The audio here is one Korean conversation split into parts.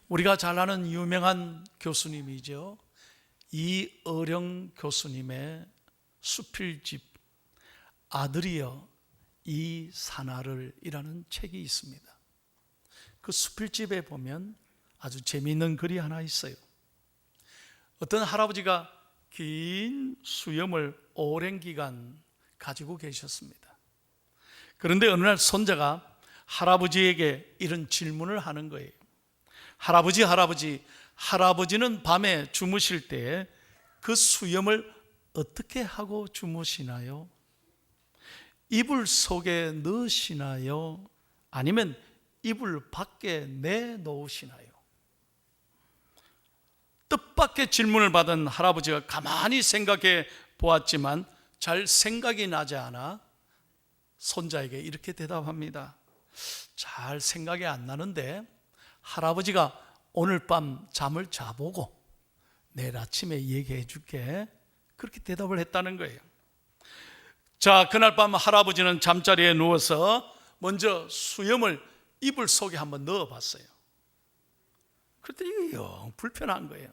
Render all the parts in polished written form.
우리가 잘 아는 유명한 교수님이죠. 이어령 교수님의 수필집 아들이여 이 산하를 이라는 책이 있습니다. 그 수필집에 보면 아주 재미있는 글이 하나 있어요. 어떤 할아버지가 긴 수염을 오랜 기간 가지고 계셨습니다. 그런데 어느 날 손자가 할아버지에게 이런 질문을 하는 거예요. 할아버지, 할아버지는 밤에 주무실 때 그 수염을 어떻게 하고 주무시나요? 이불 속에 넣으시나요? 아니면 이불 밖에 내놓으시나요? 뜻밖의 질문을 받은 할아버지가 가만히 생각해 보았지만 잘 생각이 나지 않아 손자에게 이렇게 대답합니다. 잘 생각이 안 나는데 할아버지가 오늘 밤 잠을 자보고 내일 아침에 얘기해 줄게. 그렇게 대답을 했다는 거예요. 자, 그날 밤 할아버지는 잠자리에 누워서 먼저 수염을 이불 속에 한번 넣어봤어요. 그랬더니 이게 영 불편한 거예요.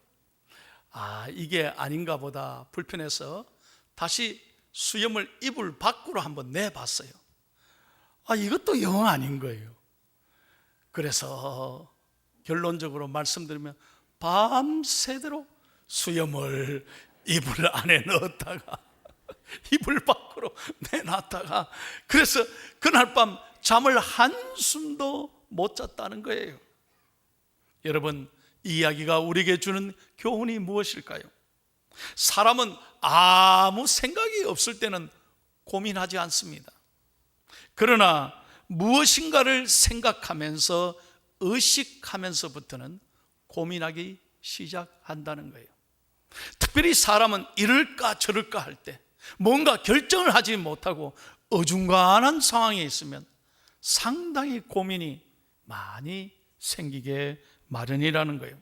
이게 아닌가 보다 불편해서 다시 수염을 이불 밖으로 한번 내봤어요. 이것도 영 아닌 거예요. 그래서 결론적으로 말씀드리면 밤새도록 수염을 이불 안에 넣었다가 이불 밖으로 내놨다가 그래서 그날 밤 잠을 한숨도 못 잤다는 거예요. 여러분, 이 이야기가 우리에게 주는 교훈이 무엇일까요? 사람은 아무 생각이 없을 때는 고민하지 않습니다. 그러나 무엇인가를 생각하면서 의식하면서부터는 고민하기 시작한다는 거예요. 특별히 사람은 이럴까 저럴까 할 때 뭔가 결정을 하지 못하고 어중간한 상황에 있으면 상당히 고민이 많이 생기게 마련이라는 거예요.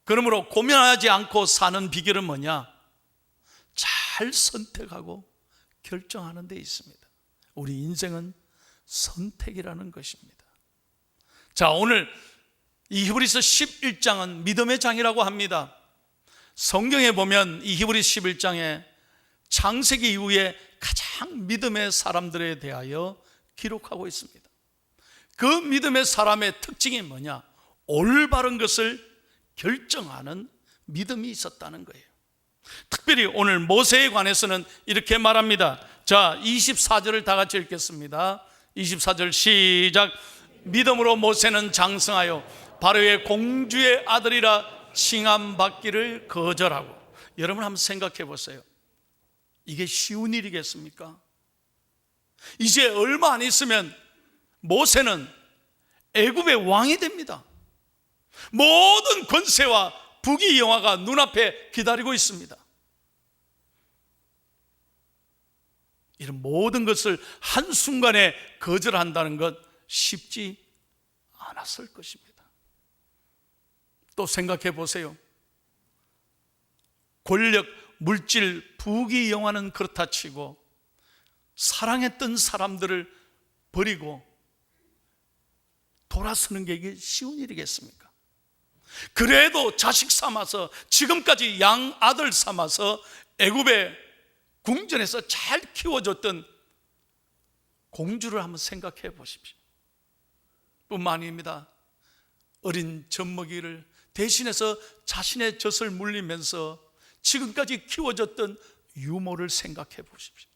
그러므로 고민하지 않고 사는 비결은 뭐냐? 잘 선택하고 결정하는 데 있습니다. 우리 인생은 선택이라는 것입니다. 자, 오늘 이 히브리서 11장은 믿음의 장이라고 합니다. 성경에 보면 이 히브리서 11장에 창세기 이후에 가장 믿음의 사람들에 대하여 기록하고 있습니다. 그 믿음의 사람의 특징이 뭐냐? 올바른 것을 결정하는 믿음이 있었다는 거예요. 특별히 오늘 모세에 관해서는 이렇게 말합니다. 자, 24절을 다 같이 읽겠습니다. 24절 시작. 믿음으로 모세는 장성하여 바로의 공주의 아들이라 칭함받기를 거절하고. 여러분 한번 생각해 보세요. 이게 쉬운 일이겠습니까? 이제 얼마 안 있으면 모세는 애굽의 왕이 됩니다. 모든 권세와 부귀 영화가 눈앞에 기다리고 있습니다. 이런 모든 것을 한순간에 거절한다는 것 쉽지 않았을 것입니다. 또 생각해 보세요. 권력, 물질, 부귀 영화는 그렇다 치고 사랑했던 사람들을 버리고 돌아서는 게 이게 쉬운 일이겠습니까? 그래도 자식 삼아서 지금까지 양아들 삼아서 애굽의 궁전에서 잘 키워줬던 공주를 한번 생각해 보십시오. 뿐만 아닙니다. 어린 젖먹이를 대신해서 자신의 젖을 물리면서 지금까지 키워줬던 유모를 생각해 보십시오.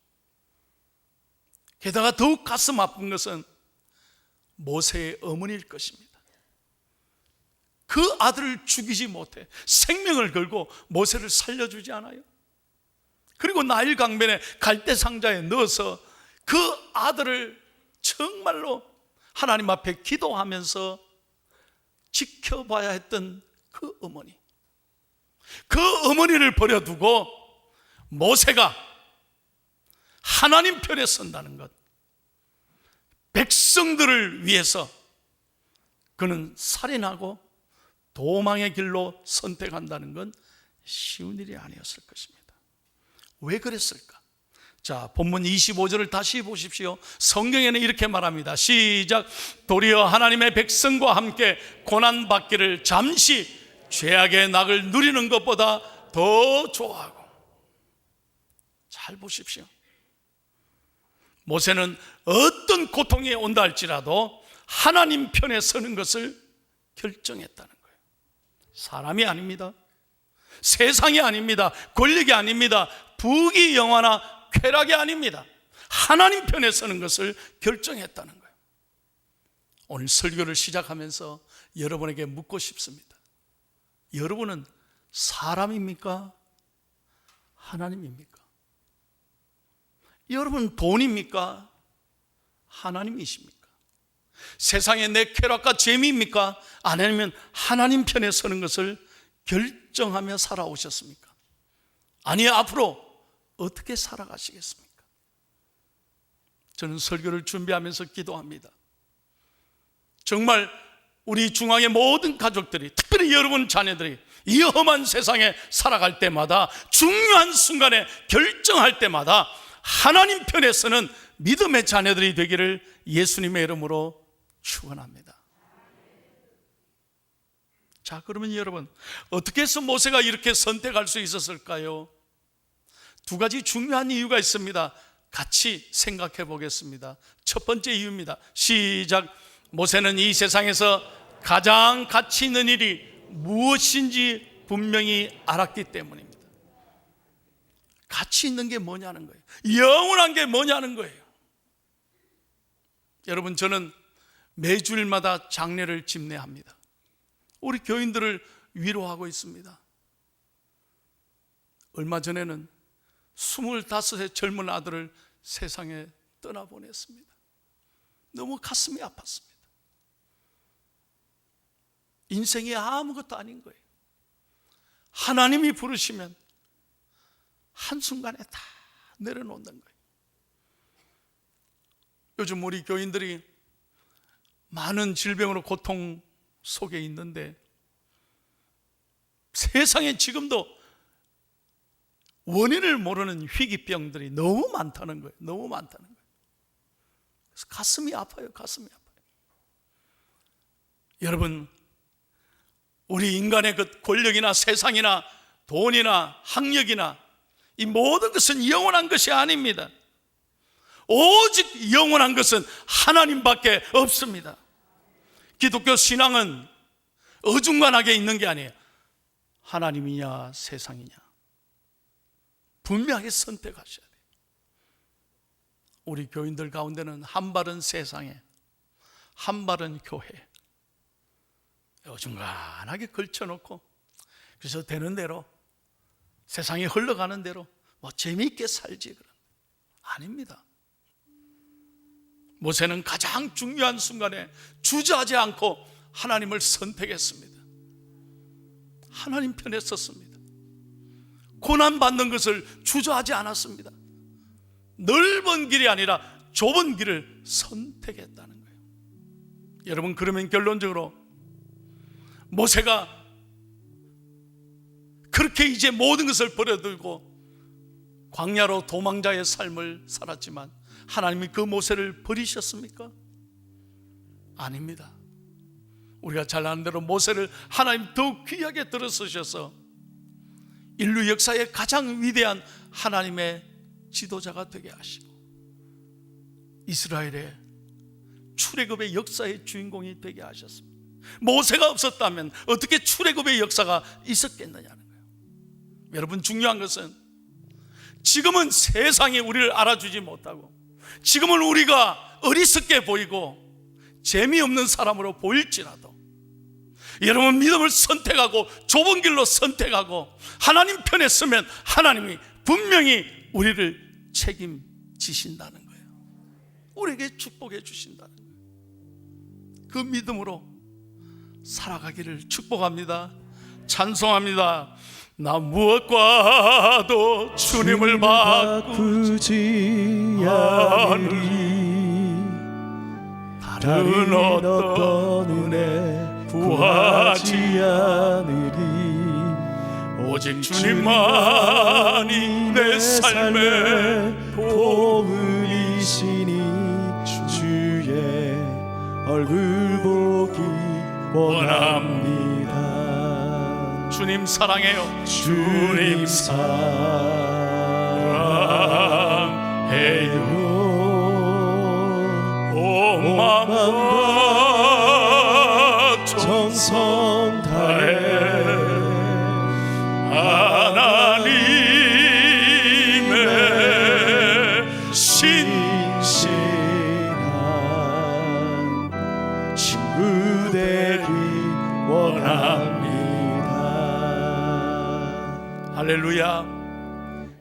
게다가 더욱 가슴 아픈 것은 모세의 어머니일 것입니다. 그 아들을 죽이지 못해 생명을 걸고 모세를 살려주지 않아요. 그리고 나일 강변에 갈대 상자에 넣어서 그 아들을 정말로 하나님 앞에 기도하면서 지켜봐야 했던 그 어머니, 그 어머니를 버려두고 모세가 하나님 편에 선다는 것, 백성들을 위해서 그는 살인하고 도망의 길로 선택한다는 건 쉬운 일이 아니었을 것입니다. 왜 그랬을까? 자, 본문 25절을 다시 보십시오. 성경에는 이렇게 말합니다. 시작. 도리어 하나님의 백성과 함께 고난받기를 잠시 죄악의 낙을 누리는 것보다 더 좋아하고. 잘 보십시오. 모세는 어떤 고통이 온다 할지라도 하나님 편에 서는 것을 결정했다는 거예요. 사람이 아닙니다. 세상이 아닙니다. 권력이 아닙니다. 부귀 영화나 쾌락이 아닙니다. 하나님 편에 서는 것을 결정했다는 거예요. 오늘 설교를 시작하면서 여러분에게 묻고 싶습니다. 여러분은 사람입니까? 하나님입니까? 여러분 돈입니까? 하나님이십니까? 세상의 내 쾌락과 재미입니까? 아니면 하나님 편에 서는 것을 결정하며 살아오셨습니까? 아니, 앞으로 어떻게 살아가시겠습니까? 저는 설교를 준비하면서 기도합니다. 정말 우리 중앙의 모든 가족들이, 특별히 여러분 자녀들이 이 험한 세상에 살아갈 때마다, 중요한 순간에 결정할 때마다 하나님 편에 서는 믿음의 자녀들이 되기를 예수님의 이름으로 축원합니다. 자, 그러면 여러분, 어떻게 해서 모세가 이렇게 선택할 수 있었을까요? 두 가지 중요한 이유가 있습니다. 같이 생각해 보겠습니다. 첫 번째 이유입니다. 시작. 모세는 이 세상에서 가장 가치 있는 일이 무엇인지 분명히 알았기 때문입니다. 가치 있는 게 뭐냐는 거예요. 영원한 게 뭐냐는 거예요. 여러분, 저는 매주일마다 장례를 집례합니다. 우리 교인들을 위로하고 있습니다. 얼마 전에는 25의 젊은 아들을 세상에 떠나보냈습니다. 너무 가슴이 아팠습니다. 인생이 아무것도 아닌 거예요. 하나님이 부르시면 한순간에 다 내려놓는 거예요. 요즘 우리 교인들이 많은 질병으로 고통 속에 있는데, 세상에 지금도 원인을 모르는 희귀병들이 너무 많다는 거예요. 너무 많다는 거예요. 그래서 가슴이 아파요. 가슴이 아파요. 여러분, 우리 인간의 그 권력이나 세상이나 돈이나 학력이나 이 모든 것은 영원한 것이 아닙니다. 오직 영원한 것은 하나님밖에 없습니다. 기독교 신앙은 어중간하게 있는 게 아니에요. 하나님이냐 세상이냐 분명하게 선택하셔야 돼요. 우리 교인들 가운데는 한 발은 세상에, 한 발은 교회, 어중간하게 걸쳐놓고, 그래서 되는 대로, 세상이 흘러가는 대로 뭐 재미있게 살지. 그런 아닙니다. 모세는 가장 중요한 순간에 주저하지 않고 하나님을 선택했습니다. 하나님 편에 섰습니다. 고난받는 것을 주저하지 않았습니다. 넓은 길이 아니라 좁은 길을 선택했다는 거예요. 여러분, 그러면 결론적으로 모세가 그렇게 이제 모든 것을 버려두고 광야로 도망자의 삶을 살았지만 하나님이 그 모세를 버리셨습니까? 아닙니다. 우리가 잘 아는 대로 모세를 하나님 더욱 귀하게 들어쓰셔서 인류 역사의 가장 위대한 하나님의 지도자가 되게 하시고 이스라엘의 출애굽의 역사의 주인공이 되게 하셨습니다. 모세가 없었다면 어떻게 출애굽의 역사가 있었겠느냐는 거예요. 여러분, 중요한 것은 지금은 세상이 우리를 알아주지 못하고, 지금은 우리가 어리석게 보이고 재미없는 사람으로 보일지라도, 여러분 믿음을 선택하고 좁은 길로 선택하고 하나님 편에 서면 하나님이 분명히 우리를 책임지신다는 거예요. 우리에게 축복해 주신다는 거예요. 그 믿음으로 살아가기를 축복합니다. 찬송합니다. 나 무엇과도 주님을 바꾸지 않으리. 다른 어떤 은혜 구하지 않으리. 오직 주님만이 내 삶의 도우이시니 주의 얼굴 보기 원합니다. 주님 사랑해요. 주님 사랑해요. 온 마음과 정성 다해 하나님의 신실한 친구 되기 원합니다. 할렐루야.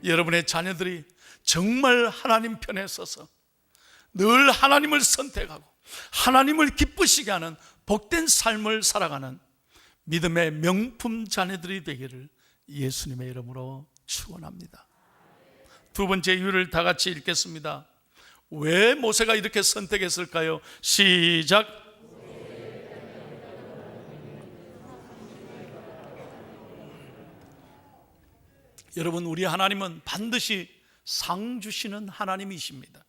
여러분의 자녀들이 정말 하나님 편에 서서 늘 하나님을 선택하고 하나님을 기쁘시게 하는 복된 삶을 살아가는 믿음의 명품 자녀들이 되기를 예수님의 이름으로 축원합니다. 두 번째 이유를 다 같이 읽겠습니다. 왜 모세가 이렇게 선택했을까요? 시작. 여러분, 우리 하나님은 반드시 상 주시는 하나님이십니다.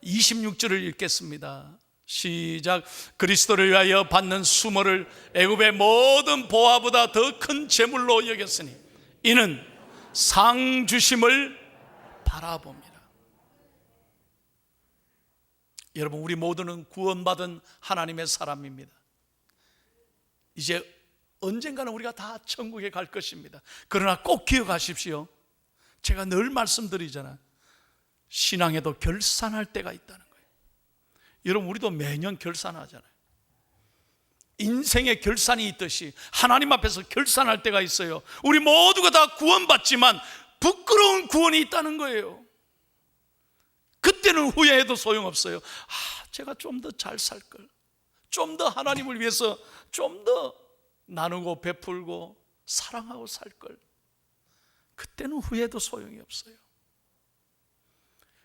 26절을 읽겠습니다. 시작. 그리스도를 위하여 받는 수모를 애굽의 모든 보화보다 더 큰 재물로 여겼으니 이는 상 주심을 바라봅니다. 여러분, 우리 모두는 구원받은 하나님의 사람입니다. 이제 언젠가는 우리가 다 천국에 갈 것입니다. 그러나 꼭 기억하십시오. 제가 늘 말씀드리잖아요. 신앙에도 결산할 때가 있다는 거예요. 여러분, 우리도 매년 결산하잖아요. 인생의 결산이 있듯이 하나님 앞에서 결산할 때가 있어요. 우리 모두가 다 구원받지만 부끄러운 구원이 있다는 거예요. 그때는 후회해도 소용없어요. 제가 좀 더 잘 살 걸, 좀 더 하나님을 위해서 좀 더 나누고 베풀고 사랑하고 살 걸. 그때는 후회도 소용이 없어요.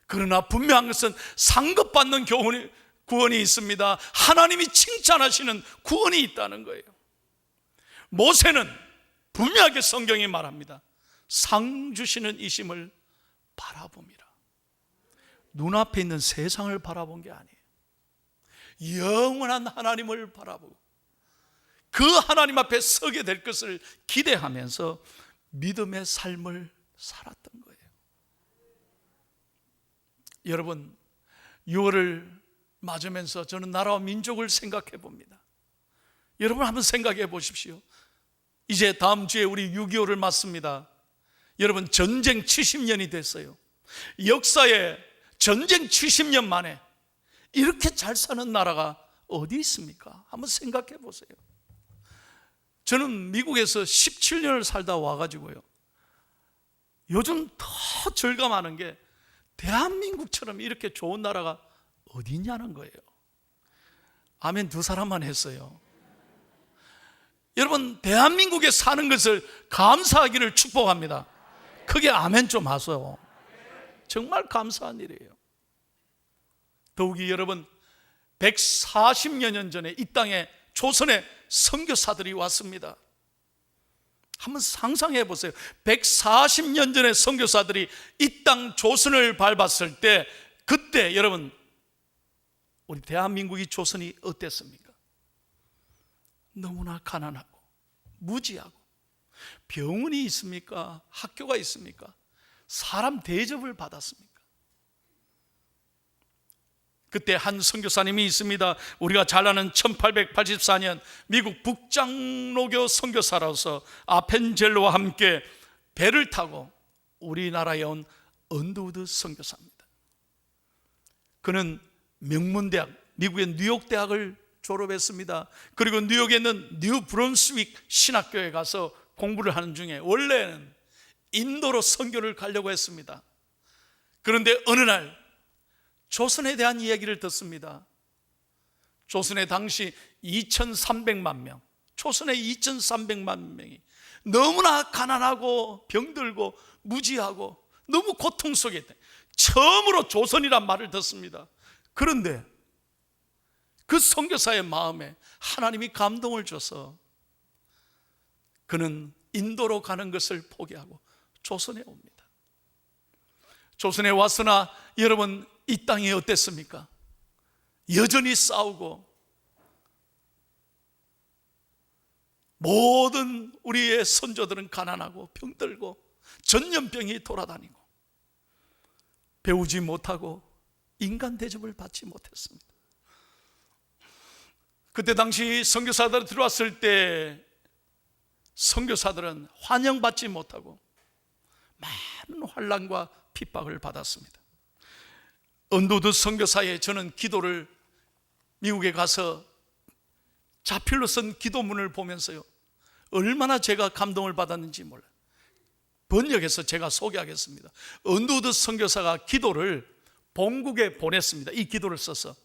그러나 분명한 것은 상급받는 구원이 있습니다. 하나님이 칭찬하시는 구원이 있다는 거예요. 모세는 분명하게 성경이 말합니다. 상 주시는 이심을 바라봅니다. 눈앞에 있는 세상을 바라본 게 아니에요. 영원한 하나님을 바라보고 그 하나님 앞에 서게 될 것을 기대하면서 믿음의 삶을 살았던 거예요. 여러분, 6월을 맞으면서 저는 나라와 민족을 생각해 봅니다. 여러분 한번 생각해 보십시오. 이제 다음 주에 우리 6.25를 맞습니다. 여러분, 전쟁 70년이 됐어요. 역사에 전쟁 70년 만에 이렇게 잘 사는 나라가 어디 있습니까? 한번 생각해 보세요. 저는 미국에서 17년을 살다 와가지고요, 요즘 더 절감하는 게 대한민국처럼 이렇게 좋은 나라가 어디 있냐는 거예요. 아멘 두 사람만 했어요. 여러분, 대한민국에 사는 것을 감사하기를 축복합니다. 크게 아멘 좀 하세요. 정말 감사한 일이에요. 더욱이 여러분, 140여 년 전에 이 땅에 조선의 선교사들이 왔습니다. 한번 상상해 보세요. 140년 전에 선교사들이 이 땅 조선을 밟았을 때, 그때 여러분, 우리 대한민국이 조선이 어땠습니까? 너무나 가난하고 무지하고, 병원이 있습니까? 학교가 있습니까? 사람 대접을 받았습니까? 그때 한 선교사님이 있습니다. 우리가 잘 아는 1884년 미국 북장로교 선교사로서 아펜젤로와 함께 배를 타고 우리나라에 온 언더우드 선교사입니다. 그는 명문대학, 미국의 뉴욕대학을 졸업했습니다. 그리고 뉴욕에 있는 뉴 브론스윅 신학교에 가서 공부를 하는 중에 원래는 인도로 선교를 가려고 했습니다. 그런데 어느 날 조선에 대한 이야기를 듣습니다. 조선에 당시 2300만 명, 조선의 2300만 명이 너무나 가난하고 병들고 무지하고 너무 고통 속에 있다. 처음으로 조선이란 말을 듣습니다. 그런데 그 선교사의 마음에 하나님이 감동을 줘서 그는 인도로 가는 것을 포기하고 조선에 옵니다. 조선에 왔으나 여러분 이 땅이 어땠습니까? 여전히 싸우고 모든 우리의 선조들은 가난하고 병들고 전염병이 돌아다니고 배우지 못하고 인간 대접을 받지 못했습니다. 그때 당시 선교사들이 들어왔을 때 선교사들은 환영받지 못하고 많은 환난과 핍박을 받았습니다. 언더우드 선교사에 저는 기도를 미국에 가서 자필로 쓴 기도문을 보면서요 얼마나 제가 감동을 받았는지 몰라요. 번역해서 제가 소개하겠습니다. 언더우드 선교사가 기도를 본국에 보냈습니다. 이 기도를 써서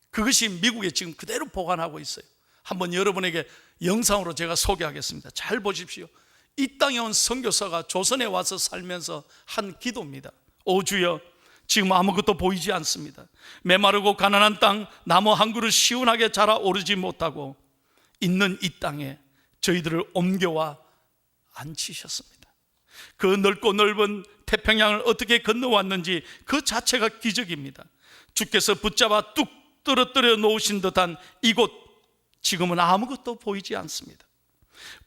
그것이 미국에 지금 그대로 보관하고 있어요. 한번 여러분에게 영상으로 제가 소개하겠습니다. 잘 보십시오. 이 땅에 온 선교사가 조선에 와서 살면서 한 기도입니다. 오 주여, 지금 아무것도 보이지 않습니다. 메마르고 가난한 땅, 나무 한 그루 시원하게 자라 오르지 못하고 있는 이 땅에 저희들을 옮겨와 앉히셨습니다. 그 넓고 넓은 태평양을 어떻게 건너왔는지 그 자체가 기적입니다. 주께서 붙잡아 뚝 떨어뜨려 놓으신 듯한 이곳, 지금은 아무것도 보이지 않습니다.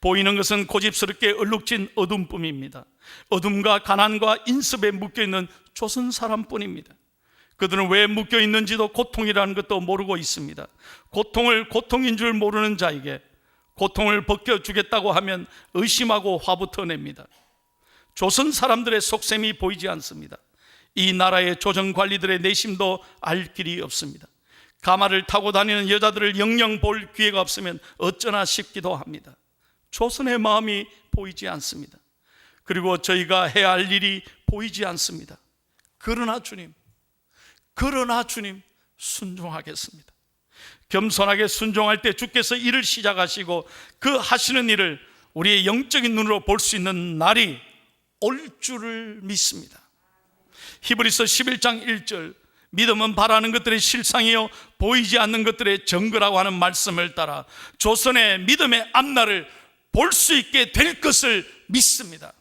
보이는 것은 고집스럽게 얼룩진 어둠뿐입니다. 어둠과 가난과 인습에 묶여있는 조선 사람뿐입니다. 그들은 왜 묶여있는지도 고통이라는 것도 모르고 있습니다. 고통을 고통인 줄 모르는 자에게 고통을 벗겨주겠다고 하면 의심하고 화부터 냅니다. 조선 사람들의 속셈이 보이지 않습니다. 이 나라의 조정관리들의 내심도 알 길이 없습니다. 가마를 타고 다니는 여자들을 영영 볼 기회가 없으면 어쩌나 싶기도 합니다. 조선의 마음이 보이지 않습니다. 그리고 저희가 해야 할 일이 보이지 않습니다. 그러나 주님 순종하겠습니다. 겸손하게 순종할 때 주께서 일을 시작하시고 그 하시는 일을 우리의 영적인 눈으로 볼 수 있는 날이 올 줄을 믿습니다. 히브리서 11장 1절, 믿음은 바라는 것들의 실상이요 보이지 않는 것들의 증거라고 하는 말씀을 따라 조선의 믿음의 앞날을 볼 수 있게 될 것을 믿습니다.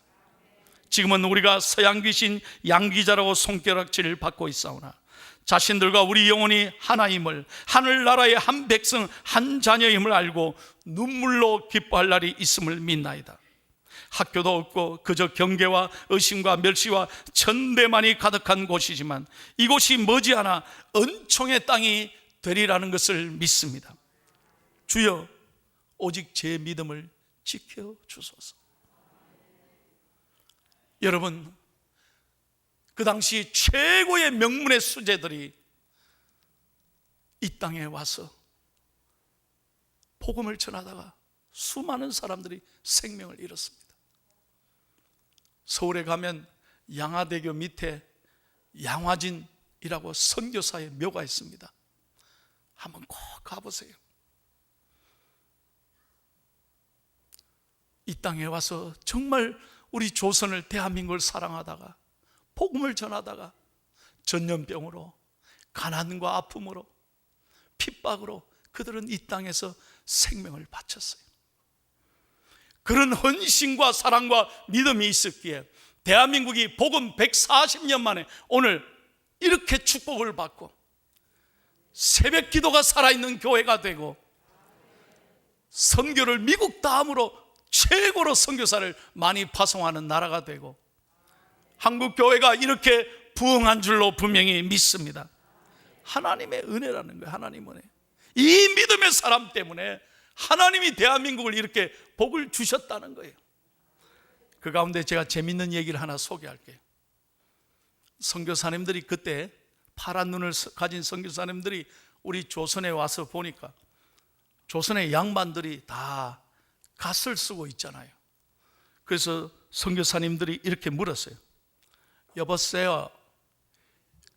지금은 우리가 서양 귀신 양기자라고 손가락질을 받고 있사오나 자신들과 우리 영혼이 하나임을, 하늘나라의 한 백성 한 자녀임을 알고 눈물로 기뻐할 날이 있음을 믿나이다. 학교도 없고 그저 경계와 의심과 멸시와 천대만이 가득한 곳이지만 이곳이 머지않아 은총의 땅이 되리라는 것을 믿습니다. 주여, 오직 제 믿음을 지켜주소서. 여러분, 그 당시 최고의 명문의 수재들이 이 땅에 와서 복음을 전하다가 수많은 사람들이 생명을 잃었습니다. 서울에 가면 양화대교 밑에 양화진이라고 선교사의 묘가 있습니다. 한번 꼭 가보세요. 이 땅에 와서 정말 우리 조선을, 대한민국을 사랑하다가 복음을 전하다가 전염병으로, 가난과 아픔으로, 핍박으로 그들은 이 땅에서 생명을 바쳤어요. 그런 헌신과 사랑과 믿음이 있었기에 대한민국이 복음 140년 만에 오늘 이렇게 축복을 받고 새벽 기도가 살아있는 교회가 되고 선교를 미국 다음으로 최고로 선교사를 많이 파송하는 나라가 되고 한국 교회가 이렇게 부흥한 줄로 분명히 믿습니다. 하나님의 은혜라는 거예요. 하나님 은혜. 이 믿음의 사람 때문에 하나님이 대한민국을 이렇게 복을 주셨다는 거예요. 그 가운데 제가 재밌는 얘기를 하나 소개할게요. 선교사님들이 그때 파란 눈을 가진 선교사님들이 우리 조선에 와서 보니까 조선의 양반들이 다 갓을 쓰고 있잖아요. 그래서 선교사님들이 이렇게 물었어요. 여보세요,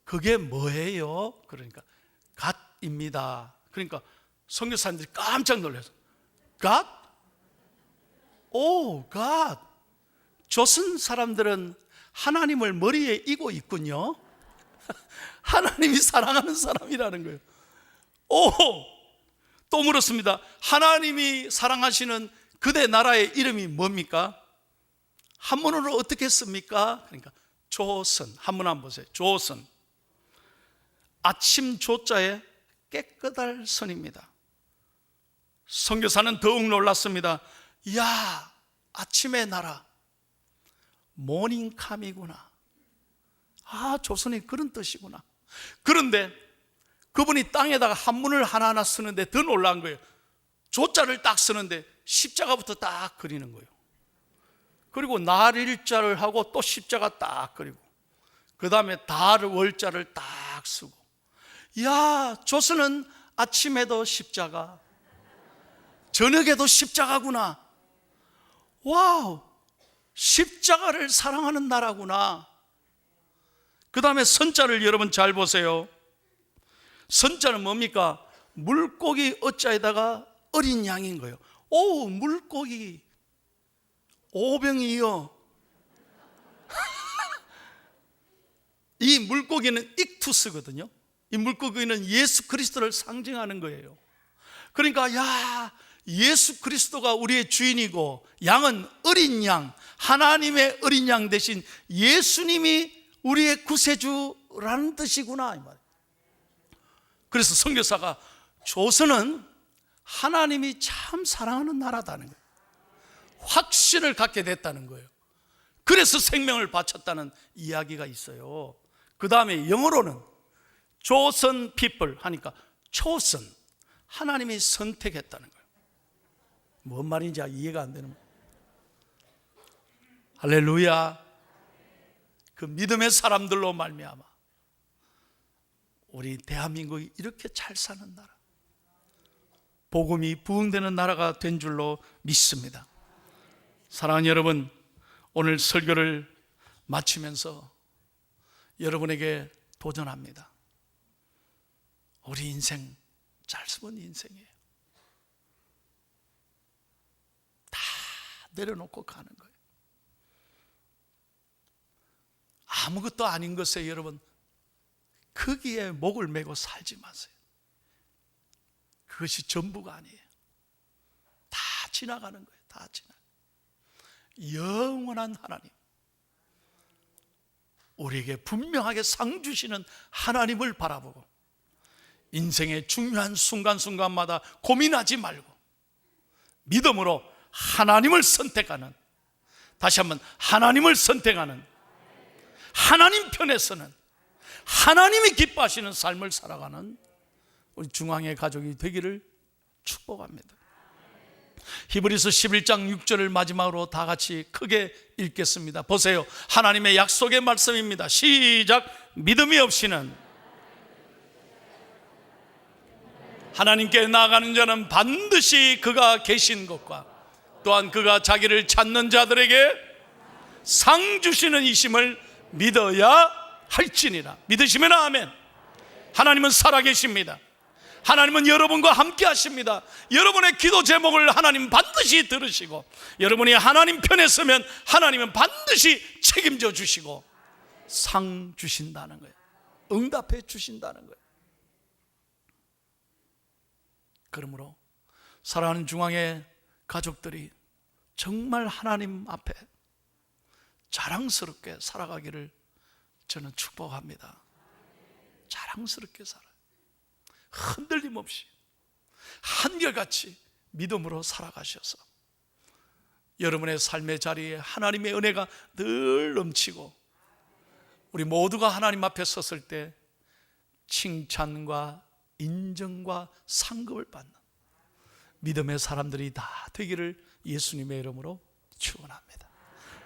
그게 뭐예요? 그러니까 갓입니다. 그러니까 선교사님들이 깜짝 놀라서 갓? 오, 갓. 조선 사람들은 하나님을 머리에 이고 있군요. 하나님이 사랑하는 사람이라는 거예요. 오, 또 물었습니다. 하나님이 사랑하시는 그대 나라의 이름이 뭡니까? 한문으로 어떻게 씁니까? 그러니까 조선, 한번 한번 보세요. 조선, 아침 조자에 깨끗할 선입니다. 선교사는 더욱 놀랐습니다. 이야, 아침의 나라, 모닝캄이구나. 아, 조선이 그런 뜻이구나. 그런데 그분이 땅에다가 한문을 하나하나 쓰는데 더 놀란 거예요. 조자를 딱 쓰는데 십자가부터 딱 그리는 거예요. 그리고 날일자를 하고 또 십자가 딱 그리고, 그 다음에 달 월자를 딱 쓰고. 이야, 조선은 아침에도 십자가, 저녁에도 십자가구나. 와우, 십자가를 사랑하는 나라구나. 그 다음에 선자를 여러분 잘 보세요. 선자는 뭡니까? 물고기 어자에다가 어린 양인 거예요. 오, 물고기 오병이어. 이 물고기는 익투스거든요. 이 물고기는 예수 그리스도를 상징하는 거예요. 그러니까 야, 예수 그리스도가 우리의 주인이고 양은 어린 양, 하나님의 어린 양 대신 예수님이 우리의 구세주라는 뜻이구나, 이 말. 그래서 선교사가 조선은 하나님이 참 사랑하는 나라다는 거예요. 확신을 갖게 됐다는 거예요. 그래서 생명을 바쳤다는 이야기가 있어요. 그 다음에 영어로는 조선 people 하니까 초선, 하나님이 선택했다는 거예요. 뭔 말인지 이해가 안 되는 거예요. 할렐루야. 그 믿음의 사람들로 말미암아 우리 대한민국이 이렇게 잘 사는 나라, 복음이 부흥되는 나라가 된 줄로 믿습니다. 사랑하는 여러분, 오늘 설교를 마치면서 여러분에게 도전합니다. 우리 인생 잘 써본 인생이에요. 다 내려놓고 가는 거예요. 아무것도 아닌 것에 여러분 거기에 목을 메고 살지 마세요. 그것이 전부가 아니에요. 다 지나가는 거예요. 다 지나가는 거예요. 영원한 하나님, 우리에게 분명하게 상 주시는 하나님을 바라보고 인생의 중요한 순간순간마다 고민하지 말고 믿음으로 하나님을 선택하는, 다시 한번 하나님을 선택하는, 하나님 편에 서는, 하나님이 기뻐하시는 삶을 살아가는 우리 중앙의 가족이 되기를 축복합니다. 히브리서 11장 6절을 마지막으로 다 같이 크게 읽겠습니다. 보세요. 하나님의 약속의 말씀입니다. 시작. 믿음이 없이는 하나님께 나아가는 자는 반드시 그가 계신 것과 또한 그가 자기를 찾는 자들에게 상 주시는 이심을 믿어야 할지니라. 믿으시면 아멘. 하나님은 살아계십니다. 하나님은 여러분과 함께 하십니다. 여러분의 기도 제목을 하나님 반드시 들으시고, 여러분이 하나님 편에 서면 하나님은 반드시 책임져 주시고 상 주신다는 거예요. 응답해 주신다는 거예요. 그러므로 사랑하는 중앙의 가족들이 정말 하나님 앞에 자랑스럽게 살아가기를 저는 축복합니다. 자랑스럽게 살아요. 흔들림 없이 한결같이 믿음으로 살아가셔서 여러분의 삶의 자리에 하나님의 은혜가 늘 넘치고 우리 모두가 하나님 앞에 섰을 때 칭찬과 인정과 상급을 받는 믿음의 사람들이 다 되기를 예수님의 이름으로 축원합니다.